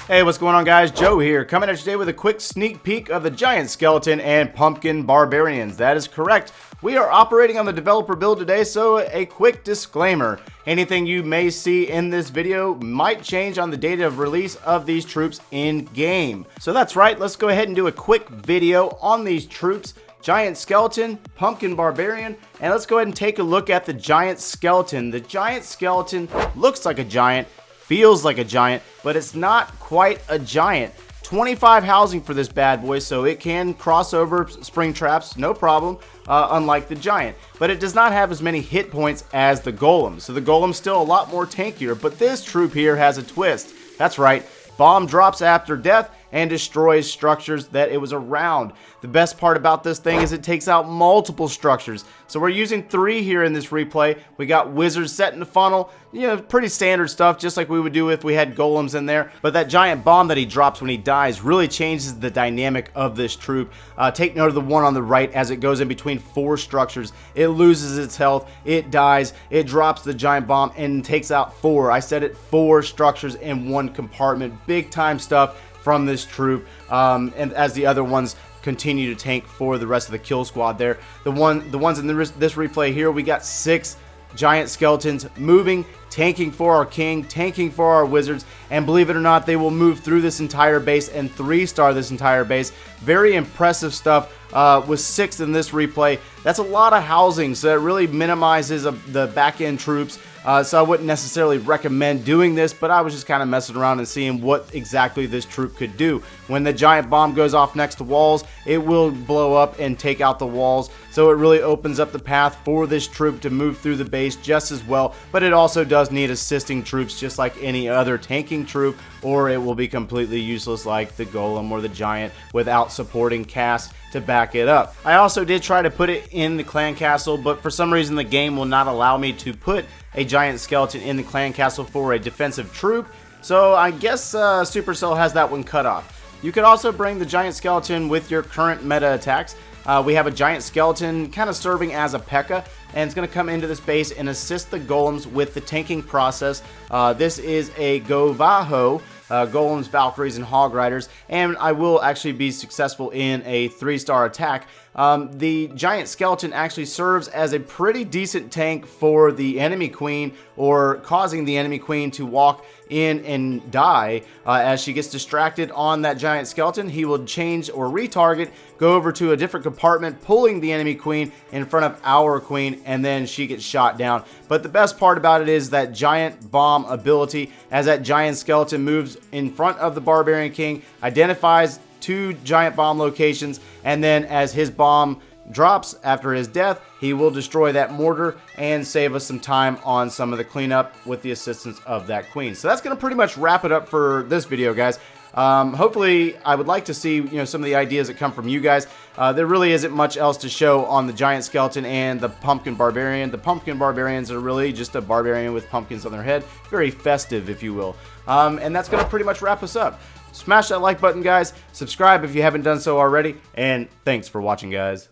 Hey, what's going on, guys? Joe here, coming at you today with a quick sneak peek of the Giant Skeleton and Pumpkin Barbarians. That is correct. We are operating on the developer build today, so a quick disclaimer. Anything you may see in this video might change on the date of release of these troops in-game. So that's right, let's go ahead and do a quick video on these troops. Giant Skeleton, Pumpkin Barbarian, and let's go ahead and take a look at the Giant Skeleton. The Giant Skeleton looks like a giant, feels like a giant, but it's not quite a giant. 25 housing for this bad boy, so it can cross over spring traps, no problem, unlike the giant. But it does not have as many hit points as the golem, so the golem's still a lot more tankier, but this troop here has a twist. That's right, bomb drops after death and destroys structures that it was around. The best part about this thing is it takes out multiple structures. So we're using 3 here in this replay. We got wizards set in the funnel, you know, pretty standard stuff, just like we would do if we had golems in there. But that giant bomb that he drops when he dies really changes the dynamic of this troop. Take note of the one on the right as it goes in between 4 structures. It loses its health, it dies, it drops the giant bomb and takes out 4. I said it, 4 structures in one compartment. Big time stuff from this troop, and as the other ones continue to tank for the rest of the kill squad there. The ones in this replay here, we got 6 giant skeletons moving, tanking for our king, tanking for our wizards, and believe it or not, they will move through this entire base and 3-star this entire base. Very impressive stuff with 6 in this replay. That's a lot of housing, so it really minimizes the back end troops. So I wouldn't necessarily recommend doing this, but I was just kind of messing around and seeing what exactly this troop could do. When the giant bomb goes off next to walls, it will blow up and take out the walls. So it really opens up the path for this troop to move through the base just as well, but it also does need assisting troops just like any other tanking troop, or it will be completely useless like the golem or the giant without supporting cast to back it up. I also did try to put it in the clan castle, but for some reason the game will not allow me to put a giant skeleton in the clan castle for a defensive troop, so I guess Supercell has that one cut off. You could also bring the giant skeleton with your current meta attacks. We have a giant skeleton kind of serving as a P.E.K.K.A, and it's going to come into this base and assist the golems with the tanking process. This is a Govaho, golems, valkyries, and hog riders, and I will actually be successful in a 3-star attack. The giant skeleton actually serves as a pretty decent tank for the enemy queen, or causing the enemy queen to walk in and die. As she gets distracted on that giant skeleton, he will change or retarget, go over to a different compartment, pulling the enemy queen in front of our queen, and then she gets shot down. But the best part about it is that giant bomb ability, as that giant skeleton moves in front of the Barbarian King, identifies 2 giant bomb locations, and then as his bomb drops after his death, he will destroy that mortar and save us some time on some of the cleanup with the assistance of that queen. So that's going to pretty much wrap it up for this video, guys. Hopefully, I would like to see some of the ideas that come from you guys. There really isn't much else to show on the giant skeleton and the pumpkin barbarian. The pumpkin barbarians are really just a barbarian with pumpkins on their head. Very festive, if you will. And that's going to pretty much wrap us up. Smash that like button, guys. Subscribe if you haven't done so already. And thanks for watching, guys.